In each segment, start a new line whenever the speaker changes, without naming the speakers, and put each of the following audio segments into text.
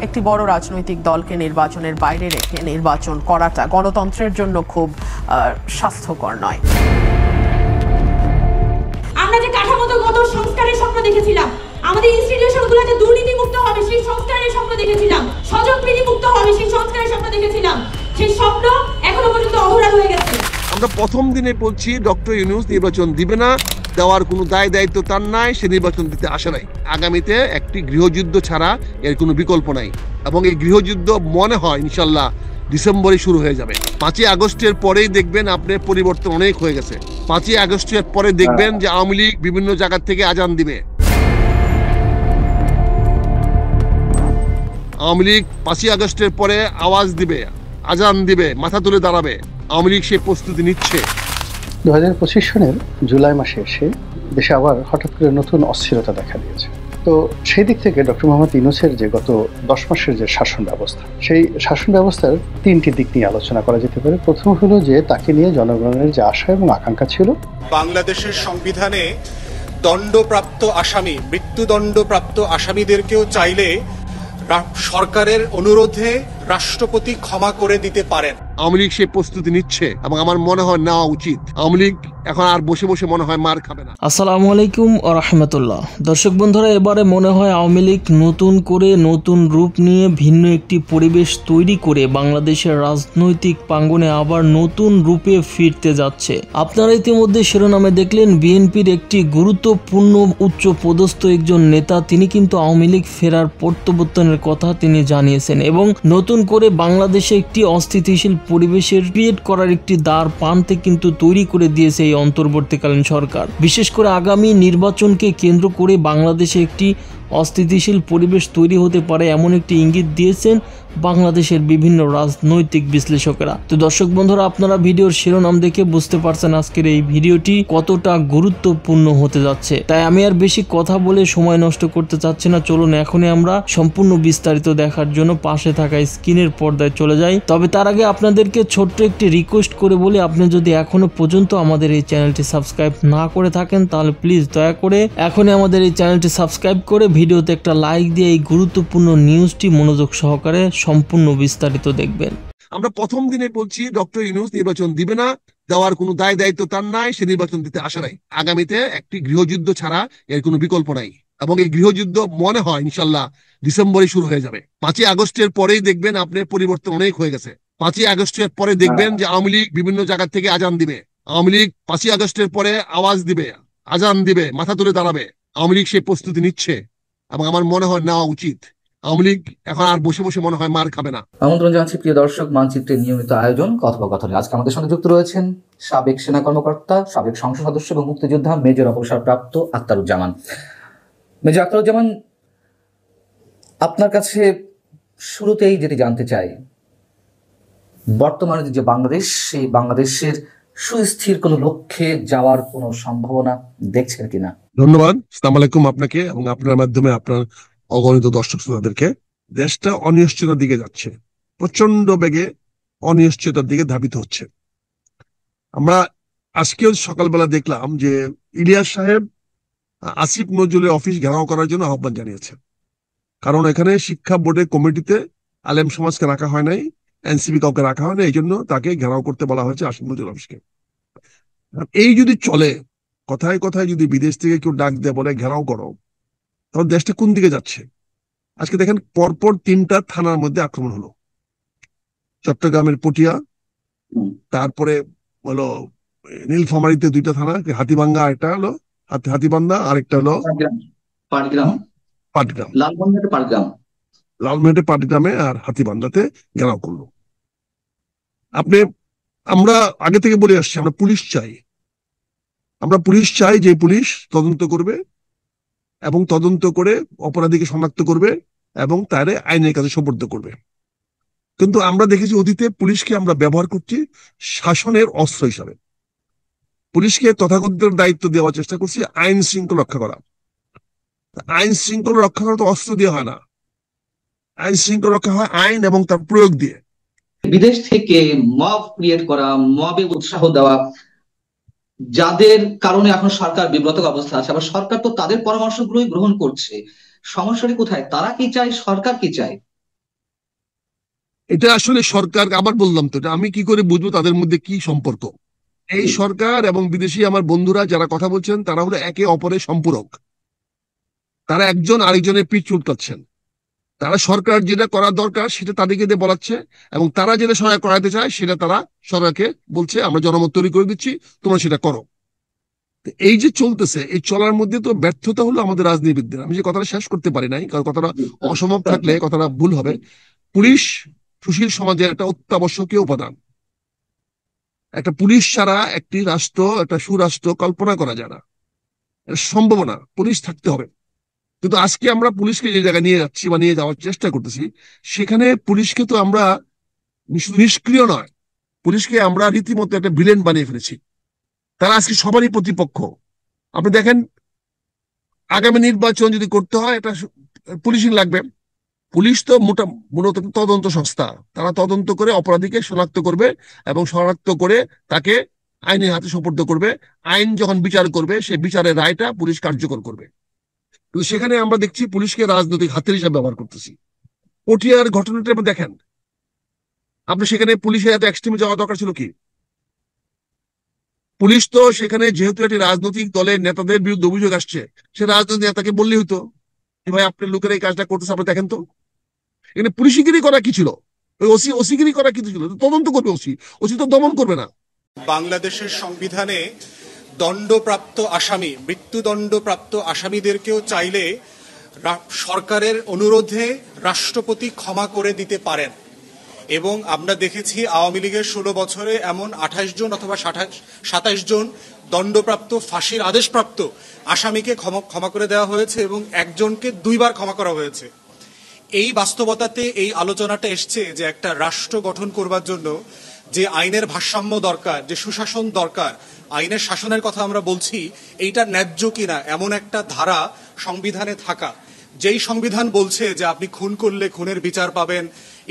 একটি বড় রাজনৈতিক দলকে নির্বাচনের বাইরে রেখে নির্বাচন করাটা গণতন্ত্রের জন্য খুব স্বাস্থ্যকর নয়।
আমরা যে কাঠামোগত সংস্কারের স্বপ্ন দেখেছিলাম, আমাদের ইনস্টিটিউশনগুলোতে দুর্নীতি মুক্ত হবে সেই সংস্কারের স্বপ্ন দেখেছিলাম, স্বজনপ্রীতি মুক্ত হবে সেই সংস্কারের স্বপ্ন দেখেছিলাম, সেই স্বপ্ন এখনো পর্যন্ত অধরা রয়ে গেছে।
আমরা প্রথম দিনে বলছি ডক্টর ইউনূস নির্বাচন দিবে না, দেওয়ার কোনো দায় দায়িত্ব তার নাই, সে নির্বাচন দিতে আসে নাই। আগামীতে একটি গৃহযুদ্ধ ছাড়া এর কোনো বিকল্প নাই এবং এই গৃহযুদ্ধ মনে হয় ইনশাল্লাহ ডিসেম্বরে শুরু হয়ে যাবে। 5ই আগস্টের পরেই দেখবেন আপনার পরিবর্তন অনেক হয়ে গেছে। 5ই আগস্টের পরে দেখবেন যে আওয়ামী লীগ বিভিন্ন জায়গা থেকে আজান দিবে। আওয়ামী লীগ 5ই আগস্টের পরে আওয়াজ দিবে, আজান দিবে, মাথা তুলে দাঁড়াবে। আওয়ামী লীগ সে প্রস্তুতি নিচ্ছে।
2025 সনের জুলাই মাসে এসে দেশে আবার হঠাৎ করে নতুন অস্থিরতা দেখা দিয়েছে। তো সেই দিক থেকে ডক্টর মোহাম্মদ ইউনূসের যে গত 10 মাসের যে শাসন ব্যবস্থা, সেই শাসন ব্যবস্থার 3টি দিক নিয়ে আলোচনা করা যেতে পারে। প্রথম হলো যে তাকে নিয়ে জনগণের যে আশা এবং আকাঙ্ক্ষা ছিল।
বাংলাদেশের সংবিধানে দণ্ডপ্রাপ্ত আসামি, মৃত্যুদণ্ডপ্রাপ্ত আসামিদেরকেও চাইলে সরকারের অনুরোধে রাষ্ট্রপতি ক্ষমা করে দিতে পারেন।
আওয়ামী লীগ সে প্রস্তুতি নিচ্ছে এবং আমার মনে হয় নেওয়া উচিত। আওয়ামী লীগ এখন আর বসে বসে মনে হয় মার খাবে না।
আসসালামু আলাইকুম ওয়া রাহমাতুল্লাহ। দর্শক বন্ধুরা, এবারে মনে হয় আওয়ামী লীগ নতুন করে নতুন রূপ নিয়ে ভিন্ন একটি পরিবেশ তৈরি করে বাংলাদেশের রাজনৈতিক প্রাঙ্গণে আবার নতুন রূপে ফিরতে যাচ্ছে। আপনারা ইতিমধ্যে শিরোনামে দেখলেন বিএনপির একটি গুরুত্বপূর্ণ উচ্চ পদস্থ একজন নেতা তিনি কিন্তু আওয়ামী লীগ ফেরার প্রত্যাবর্তনের কথা তিনি জানিয়েছেন এবং নতুন করে বাংলাদেশে একটি অস্থিতিশীল পরিবেশের ক্রিয়েট করার একটি দ্বার প্রান্তে কিন্তু তৈরি করে দিয়েছে এই অন্তর্বর্তীকালীন সরকার। বিশেষ করে আগামী নির্বাচনকে কেন্দ্র করে বাংলাদেশে একটি অস্থিতিশীল পরিবেশ তৈরি হতে পারে এমন একটি ইঙ্গিত দিয়েছেন বাংলাদেশের বিভিন্ন রাজনৈতিক বিশ্লেষকেরা। তো দর্শক বন্ধুরা, আপনারা ভিডিওর শিরোনাম দেখে বুঝতে পারছেন আজকের এই ভিডিওটি কতটা গুরুত্বপূর্ণ হতে যাচ্ছে। তাই আমি আর বেশি কথা বলে সময় নষ্ট করতে চাচ্ছি না। চলুন এখনই আমরা সম্পূর্ণ বিস্তারিত দেখার জন্য পাশে থাকা স্ক্রিনের পর্দায় চলে যাই। তবে তার আগে আপনাদেরকে ছোট্ট একটি রিকোয়েস্ট করে বলি, আপনি যদি এখনো পর্যন্ত আমাদের এই চ্যানেলটি সাবস্ক্রাইব না করে থাকেন তাহলে প্লিজ দয়া করে এখনই আমাদের এই চ্যানেলটি সাবস্ক্রাইব করে ভিডিওতে একটা লাইক দিয়ে এই গুরুত্বপূর্ণ নিউজটি মনোযোগ সহকারে সম্পূর্ণ বিস্তারিত দেখবেন।
আমরা প্রথম দিনে বলছি ডক্টর ইউনূস নির্বাচন দিবে না, দেওয়ার কোনো দায় দায়িত্ব তার নাই, সে নির্বাচন দিতে আসে নাই। আগামীতে একটি গৃহযুদ্ধ ছাড়া এর কোনো বিকল্প নাই এবং এই গৃহযুদ্ধ মনে হয় ইনশাল্লাহ ডিসেম্বরে শুরু হয়ে যাবে। 5ই আগস্টের পরেই দেখবেন আপনার পরিবর্তন অনেক হয়ে গেছে। 5ই আগস্টের পরে দেখবেন যে আওয়ামী লীগ বিভিন্ন জায়গা থেকে আজান দিবে। আওয়ামী লীগ 5ই আগস্টের পরে আওয়াজ দিবে, আজান দিবে, মাথা তুলে দাঁড়াবে। আওয়ামী লীগ সে প্রস্তুতি নিচ্ছে এবং আমার মনে হয় নেওয়া উচিত। আওয়ামী লীগ এখন আর বসে বসে মনে হয় মার খাবে না।
আমন্ত্রণ জানাচ্ছি প্রিয় দর্শক, মানচিত্রের নিয়মিত আয়োজন কথোপকথনে। আজকে আমাদের সঙ্গে যুক্ত রয়েছেন সাবেক সেনা কর্মকর্তা, সাবেক সংসদ সদস্য এবং মুক্তিযোদ্ধা মেজর অবসরপ্রাপ্ত আখতারুজ্জামান। মেজর আখতারুজ্জামান, আপনার কাছে শুরুতেই যেটি জানতে চাই, বর্তমানে যে বাংলাদেশ, সেই বাংলাদেশের সুস্থির কোনো লক্ষ্যে যাওয়ার কোনো সম্ভাবনা দেখছেন কিনা?
ধন্যবাদ। আসসালামু আলাইকুম আপনাকে এবং আপনার মাধ্যমে আপনার অগণিত দর্শক শ্রোতাদেরকে। দেশটা অনিশ্চয়তার দিকে যাচ্ছে, প্রচন্ড বেগে অনিশ্চয়তার দিকে ধাবিত হচ্ছে। আমরা আজকেও সকালবেলা দেখলাম যে ইলিয়াস সাহেব আসিফ নজরুলের অফিস ঘেরাও করার জন্য আহ্বান জানিয়েছেন। কারণ এখানে শিক্ষা বোর্ডের কমিটিতে আলেম সমাজকে রাখা হয় নাই, এনসিপি কাউকে রাখা হয় না, এই জন্য তাকে ঘেরাও করতে বলা হয়েছে আসিফ নজরুল অফিসকে। এই যদি চলে, কথায় কথায় যদি বিদেশ থেকে কেউ ডাক দেয় বলে ঘেরাও করো, তখন দেশটা কোন দিকে যাচ্ছে? আজকে দেখেন পরপর 3টা থানার মধ্যে আক্রমণ হলো। চট্টগ্রামের পটিয়া, তারপরে হলো নীলফামারীতে 2টা থানা, হাতিবাঙ্গা একটা হলো হাতিবান্ধা, আরেকটা হলো পাটগ্রাম, লালমনিরহাটে পাটগ্রামে আর হাতিবান্ধাতে ঘেরাও করলো। আমরা আগে থেকে বলে আসছি আমরা পুলিশ চাই, আমরা পুলিশ চাই যে পুলিশ তদন্ত করবে এবং তদন্ত করে অপরাধীকে শনাক্ত করবে এবং তারে আইনের কাছে সোপর্দ করবে। কিন্তু আমরা দেখেছি অতীতে পুলিশকে আমরা ব্যবহার করছি শাসনের অস্ত্র হিসাবে। পুলিশকে তথাকথিত দায়িত্ব দেওয়ার চেষ্টা করছি আইন শৃঙ্খলা রক্ষা করা। আইন শৃঙ্খলা রক্ষা করা তো অস্ত্র দিয়ে হয় না, আইন শৃঙ্খলা রক্ষা হয় আইন এবং তার প্রয়োগ দিয়ে।
বিদেশ থেকে মব ক্রিয়েট করা, মবে উৎসাহ দেওয়া, যাদের কারণে এখন সরকার বিব্রত অবস্থা আছে, আবার সরকার তো তাদের পরামর্শগুলোই গ্রহণ করছে। সমস্যাটি কোথায়? তারা কি চায়, সরকার কি চায়?
এটা আসলে সরকার, আবার বললাম তো, এটা আমি কি করে বুঝবো তাদের মধ্যে কি সম্পর্ক? এই সরকার এবং বিদেশি আমার বন্ধুরা যারা কথা বলছেন তারা হলো একে অপরের সম্পূরক। তারা একজন আরেকজনের পিঠ চুলকাচ্ছেন। তারা সরকার যেটা করার দরকার সেটা তাদেরকে দিয়ে বলাচ্ছে, এবং তারা যেটা সহায় করাতে চায় সেটা তারা সরকারকে বলছে আমরা জনমত তৈরি করে দিচ্ছি, তোমরা সেটা করো। এই যে চলতেছে, এই চলার মধ্যে তো ব্যর্থতা হলো আমাদের রাজনীতিবিদদের। আমি যে কথাটা শেষ করতে পারি নাই, কারণ কথাটা অসম্ভব থাকলে কথাটা ভুল হবে। পুলিশ সুশীল সমাজের একটা অত্যাবশ্যকীয় উপাদান। একটা পুলিশ ছাড়া একটি রাষ্ট্র, একটা সুরাষ্ট্র কল্পনা করা যায় না, এটা সম্ভব না। পুলিশ থাকতে হবে। কিন্তু আজকে আমরা পুলিশকে যে জায়গায় নিয়ে যাচ্ছি বা নিয়ে যাওয়ার চেষ্টা করতেছি, সেখানে পুলিশকে তো আমরা নিষ্ক্রিয় নয়, পুলিশকে আমরা রীতিমতো একটা ভিলেন বানিয়ে ফেলেছি। তারা আজকে সবারই প্রতিপক্ষ। আপনি দেখেন, আগামী নির্বাচন যদি করতে হয় এটা পুলিশই লাগবে। পুলিশ তো মূলত তদন্ত সংস্থা। তারা তদন্ত করে অপরাধীকে শনাক্ত করবে এবং শনাক্ত করে তাকে আইনের হাতে সোপর্দ করবে। আইন যখন বিচার করবে, সেই বিচারের রায়টা পুলিশ কার্যকর করবে। কিন্তু সেখানে আমরা দেখছি পুলিশকে রাজনৈতিক হাতিয়ার হিসাবে ব্যবহার করতেছি। পটিয়ার ঘটনাটা আপনি দেখেন, আপনি সেখানে পুলিশের এত এক্সট্রিমে যাওয়া দরকার ছিল কি? পুলিশ তো সেখানে যেহেতু একটি রাজনৈতিক দলের নেতাদের বিরুদ্ধে অভিযোগ আসছে, সে রাজনৈতিক নেতাকে বললেই হতো ভাই আপনার লোকেরা এই কাজটা করতেছে, আপনি দেখেন তো। এখানে পুলিশিগিরি করা কি ছিল? ওই ওসিগিরি করা কি ছিল? তদন্ত করবে ওসি তো দমন করবে না।
বাংলাদেশের সংবিধানে দণ্ডপ্রাপ্ত আসামি, মৃত্যুদণ্ডপ্রাপ্ত আসামিদেরকেও চাইলে সরকারের অনুরোধে রাষ্ট্রপতি ক্ষমা করে দিতে পারেন। এবং আমরা দেখেছি আওয়ামী লীগের 16 বছরে এমন 28 জন অথবা 27 জন দণ্ডপ্রাপ্ত, ফাঁসির আদেশপ্রাপ্ত আসামিকে ক্ষমা করে দেওয়া হয়েছে এবং একজনকে 2 বার ক্ষমা করা হয়েছে। এই বাস্তবতাতে এই আলোচনাটা এসছে যে একটা রাষ্ট্র গঠন করবার জন্য যে আইনের ভারসাম্য দরকার, যে সুশাসন দরকার, আইনের শাসনের কথা আমরা বলছি, এইটা ন্যায্য কিনা এমন একটা ধারা সংবিধানে থাকা, যেই সংবিধান বলছে যে আপনি খুন করলে খুনের বিচার পাবেন,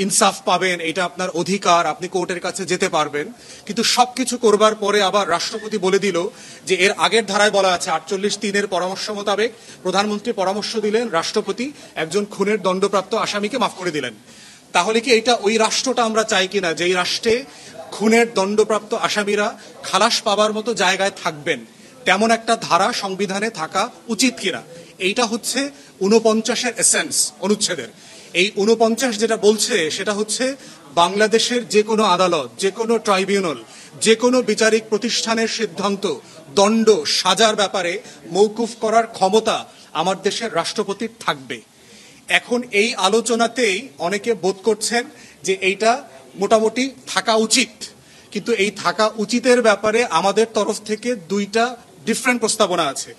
ইনসাফ পাবেন, এটা আপনার অধিকার, আপনি কোর্টের কাছে যেতে পারবেন। কিন্তু সবকিছু করবার পরে আবার রাষ্ট্রপতি বলে দিল যে এর আগের ধারায় বলা আছে 48(3) পরামর্শ মোতাবেক প্রধানমন্ত্রী পরামর্শ দিলেন, রাষ্ট্রপতি একজন খুনের দণ্ডপ্রাপ্ত আসামিকে মাফ করে দিলেন। তাহলে কি এটা ওই রাষ্ট্রটা আমরা চাই কিনা যেই রাষ্ট্রে খুনের দণ্ডপ্রাপ্ত আসামিরা খালাস পাবার মতো জায়গায় থাকবেন? তেমন একটা ধারা সংবিধানে থাকা উচিত কিনা? এইটা হচ্ছে 49-এর এসেন্স অনুচ্ছেদের। এই 49 যেটা বলছে সেটা হচ্ছে বাংলাদেশের যে কোনো আদালত, যে কোনো ট্রাইব্যুনাল, যে কোনো বিচারিক প্রতিষ্ঠানের সিদ্ধান্ত দণ্ড সাজার ব্যাপারে মওকুফ করার ক্ষমতা আমার দেশের রাষ্ট্রপতির থাকবে। এখন এই আলোচনাতেই অনেকে বোধ করছেন যে এইটা মোটামুটি থাকা উচিত, কিন্তু এই থাকা উচিতের ব্যাপারে আমাদের তরফ থেকে 2টা ডিফারেন্ট প্রস্তাবনা আছে।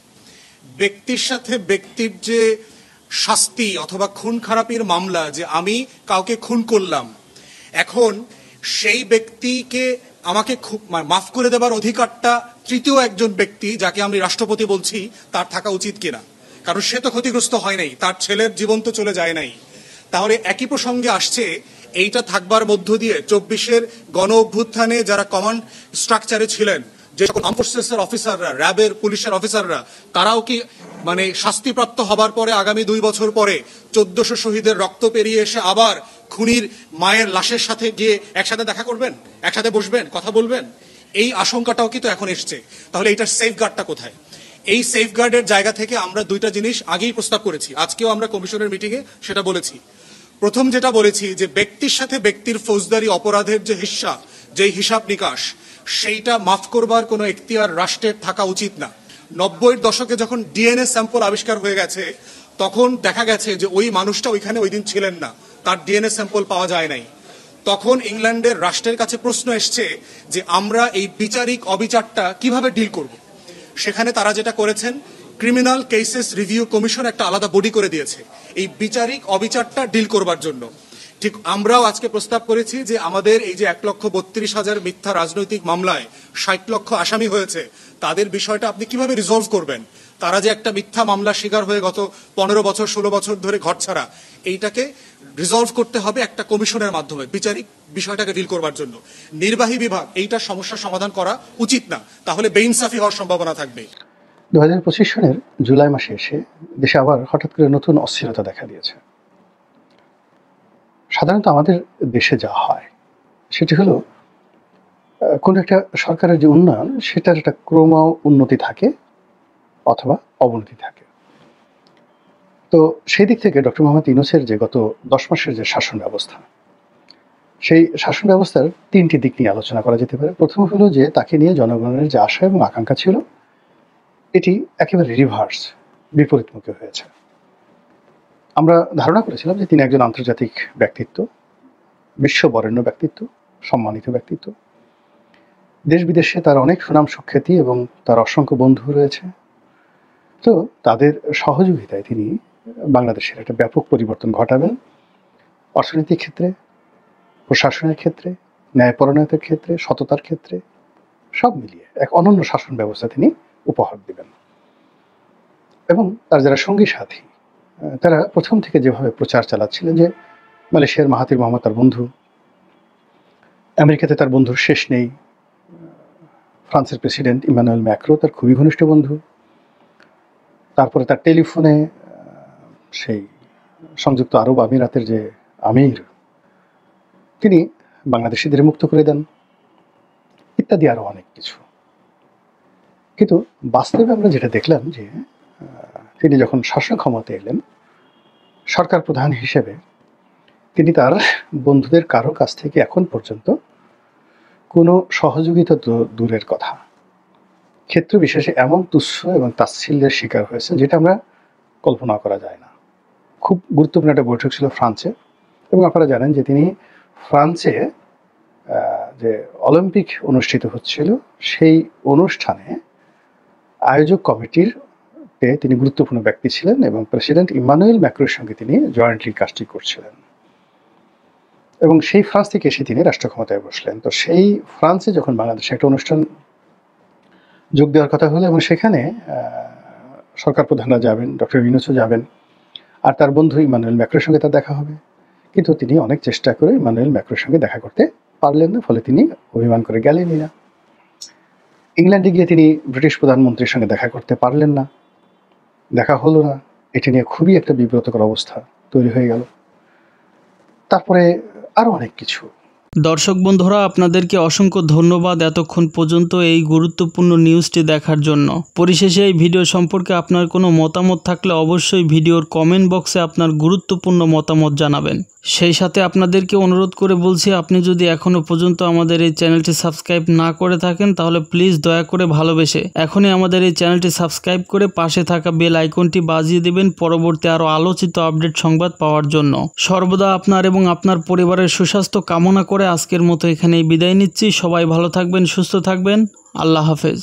ব্যক্তির সাথে ব্যক্তির যে শাস্তি অথবা খুন খারাপির মামলা, যে আমি কাউকে খুন করলাম, এখন সেই ব্যক্তিকে আমাকে মাফ করে দেবার অধিকারটা তৃতীয় একজন ব্যক্তি, যাকে আমি রাষ্ট্রপতি বলছি, তার থাকা উচিত কিনা? কারণ সে তো ক্ষতিগ্রস্ত হয় নাই, তার ছেলের জীবন তো চলে যায় নাই। তাহলে একই প্রসঙ্গে আসছে এইটা থাকবার মধ্য দিয়ে 24-এর গণ অভ্যুত্থানে যারা কমান্ড স্ট্রাকচারে ছিলেন, যে সকল আর্ম ফোর্সেসের অফিসাররা, র্যাবের, পুলিশের অফিসাররা, তারাও কি শাস্তিপ্রাপ্ত হবার পরে আগামী 2 বছর পরে 1400 শহীদের রক্ত পেরিয়ে এসে আবার খুনির মায়ের লাশের সাথে গিয়ে একসাথে দেখা করবেন, একসাথে বসবেন, কথা বলবেন? এই আশঙ্কাটাও কিন্তু এখন এসছে। তাহলে এইটার সেফগার্ডটা কোথায়? এই সেফগার্ডের জায়গা থেকে আমরা 2টা জিনিস আগেই প্রস্তাব করেছি, আজকেও আমরা কমিশনের মিটিংয়ে সেটা বলেছি। প্রথম যেটা বলেছি যে ব্যক্তির সাথে ব্যক্তির ফৌজদারি অপরাধের যে হিসাব নিকাশ, সেইটা মাফ করবার কোনো এখতিয়ার রাষ্ট্রের থাকা উচিত না। 90-এর দশকে যখন ডিএনএ স্যাম্পল আবিষ্কার হয়ে গেছে, তখন দেখা গেছে যে ওই মানুষটা ওইখানে ওই দিন ছিলেন না, তার ডিএনএ স্যাম্পল পাওয়া যায় নাই। তখন ইংল্যান্ডের রাষ্ট্রের কাছে প্রশ্ন এসছে যে আমরা এই বিচারিক অবিচারটা কিভাবে ডিল করব। সেখানে তারা যেটা করেছেন, ক্রিমিনাল কেসেস রিভিউ কমিশন একটা আলাদা বডি করে দিয়েছে এই বিচারিক অবিচারটা ডিল করবার জন্য। ঠিক আমরাও আজকে প্রস্তাব করেছি যে আমাদের এই যে 1,32,000 মিথ্যা রাজনৈতিক মামলায় 60 লক্ষ আসামি হয়েছে, তাদের বিষয়টা আপনি কিভাবে রিজলভ করবেন? তারা যে একটা মিথ্যা মামলা শিকার হয়ে গত 15 বছর 16 বছর ধরে ঘরছাড়া, এইটাকে রিজলভ করতে হবে একটা কমিশনের মাধ্যমে বিচারিক বিষয়টাকে ডিল করবার জন্য। নির্বাহী বিভাগ এইটা সমস্যা সমাধান করা উচিত না, তাহলে বেইনসাফি হওয়ার সম্ভাবনা থাকবে।
2025 সনের জুলাই মাসে এসে দেশে আবার হঠাৎ করে নতুন অস্থিরতা দেখা দিয়েছে। সাধারণত আমাদের দেশে যা হয় সেটি হলো কোনো একটা সরকারের যে উন্নয়ন সেটার একটা ক্রম উন্নতি থাকে অথবা অবনতি থাকে। তো সেই দিক থেকে ডক্টর মোহাম্মদ ইউনূসের যে গত 10 মাসের যে শাসন ব্যবস্থা, সেই শাসন ব্যবস্থার 3টি দিক নিয়ে আলোচনা করা যেতে পারে। প্রথম হলো যে তাকে নিয়ে জনগণের যে আশা এবং আকাঙ্ক্ষা ছিল এটি একেবারে রিভার্স, বিপরীতমুখী হয়েছে। আমরা ধারণা করেছিলাম যে তিনি একজন আন্তর্জাতিক ব্যক্তিত্ব, বিশ্ববরেণ্য ব্যক্তিত্ব, সম্মানিত ব্যক্তিত্ব। দেশ বিদেশে তার অনেক সুনাম সুখ্যাতি এবং তার অসংখ্য বন্ধু রয়েছে। তো তাদের সহযোগিতায় তিনি বাংলাদেশের একটা ব্যাপক পরিবর্তন ঘটাবেন অর্থনৈতিক ক্ষেত্রে, প্রশাসনের ক্ষেত্রে, ন্যায়পরায়ণতার ক্ষেত্রে, সততার ক্ষেত্রে, সব মিলিয়ে এক অনন্য শাসন ব্যবস্থা তিনি উপহার দিবেন। এবং তার যারা সঙ্গী সাথী তারা প্রথম থেকে যেভাবে প্রচার চালাচ্ছিলেন যে মালয়েশিয়ার মাহাথির মোহাম্মদ তার বন্ধু, আমেরিকাতে তার বন্ধুর শেষ নেই, ফ্রান্সের প্রেসিডেন্ট ইমানুয়েল ম্যাক্রো তার খুবই ঘনিষ্ঠ বন্ধু, তারপরে তার টেলিফোনে সেই সংযুক্ত আরব আমিরাতের যে আমির তিনি বাংলাদেশিদের মুক্ত করে দেন, ইত্যাদি আরো অনেক কিছু। কিন্তু বাস্তবে আমরা যেটা দেখলাম যে তিনি যখন শাসন ক্ষমতায় এলেন সরকার প্রধান হিসেবে তিনি তার বন্ধুদের কারো কাছ থেকে এখন পর্যন্ত কোনো সহযোগিতা দূরের কথা, ক্ষেত্র বিশেষে এমন তুচ্ছ এবং তাচ্ছিল্যের শিকার হয়েছে যেটা আমরা কল্পনা করা যায় না। খুব গুরুত্বপূর্ণ একটা বৈঠক ছিল ফ্রান্সে, এবং আপনারা জানেন যে তিনি ফ্রান্সে যে অলিম্পিক অনুষ্ঠিত হচ্ছিল সেই অনুষ্ঠানে আয়োজক কমিটির তিনি গুরুত্বপূর্ণ ব্যক্তি ছিলেন এবং প্রেসিডেন্ট ইমানুয়েল ম্যাক্রোর সঙ্গে তিনি জয়েন্টলি কাজটি করছিলেন। এবং সেই ফ্রান্স থেকে এসে তিনি রাষ্ট্র ক্ষমতায় বসলেন। তো সেই ফ্রান্সে যখন বাংলাদেশে একটা অনুষ্ঠান যোগ দেওয়ার কথা হলো এবং সেখানে সরকার প্রধানরা যাবেন, ডক্টর ইউনূসও যাবেন, আর তার বন্ধু ইমানুয়েল ম্যাক্রোর সঙ্গে তার দেখা হবে, কিন্তু তিনি অনেক চেষ্টা করে ইমানুয়েল ম্যাক্রোর সঙ্গে দেখা করতে পারলেন না, ফলে তিনি অভিমান করে গেলেনই না। ইংল্যান্ডে গিয়ে তিনি ব্রিটিশ প্রধানমন্ত্রীর সঙ্গে দেখা করতে পারলেন না, দেখা হলো না। এটি নিয়ে খুবই একটা বিব্রতকর অবস্থা তৈরি হয়ে গেল। তারপরে আরো অনেক কিছু।
দর্শক বন্ধুরা, আপনাদেরকে অসংখ্য ধন্যবাদ এতক্ষণ পর্যন্ত এই গুরুত্বপূর্ণ নিউজটি দেখার জন্য। পরিশেষে এই ভিডিও সম্পর্কে আপনার কোনো মতামত থাকলে অবশ্যই ভিডিওর কমেন্ট বক্সে আপনার গুরুত্বপূর্ণ মতামত জানাবেন। সেই সাথে আপনাদেরকে অনুরোধ করে বলছি, আপনি যদি এখনও পর্যন্ত আমাদের এই চ্যানেলটি সাবস্ক্রাইব না করে থাকেন তাহলে প্লিজ দয়া করে ভালোবেসে এখনই আমাদের এই চ্যানেলটি সাবস্ক্রাইব করে পাশে থাকা বেল আইকনটি বাজিয়ে দেবেন পরবর্তী আরও আলোচিত আপডেট সংবাদ পাওয়ার জন্য। সর্বদা আপনার এবং আপনার পরিবারের সুস্বাস্থ্য কামনা করে আজকের মতো এখানেই বিদায় নিচ্ছি। সবাই ভালো থাকবেন, সুস্থ থাকবেন। আল্লাহ হাফেজ।